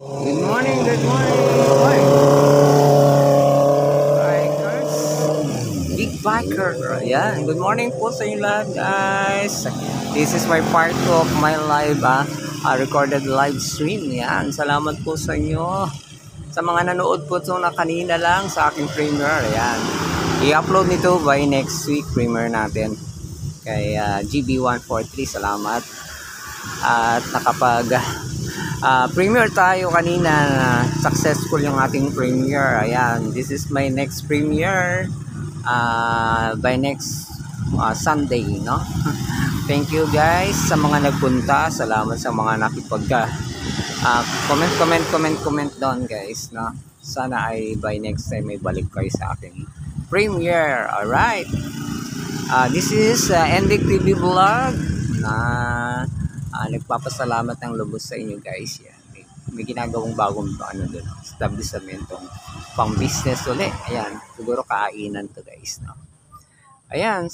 Good morning, good morning. Hi. Bikers. Big biker. Ayan. Good morning po sa inyo lahat, guys. This is my part 2 of my live, recorded live stream. Ayan. Salamat po sa inyo. Sa mga nanood po ito na kanina lang sa aking premiere. Ayan. I-upload nito by next week premiere natin. Kay GB143. Salamat. At nakapag premiere tayo kanina na successful yung ating premiere. Ayan, this is my next premiere by next Sunday, no? Thank you guys sa mga nagpunta. Salamat sa mga nakipag comment doon guys, no? Sana ay by next time may balik kayo sa aking premiere. Alright, this is Endic TV Vlog na nagpapasalamat ng lubos sa inyo guys. Yan. May ginagawang bagong doon, establishmentong pang business ulit. Ayan, siguro kainan to guys, no? Ayan.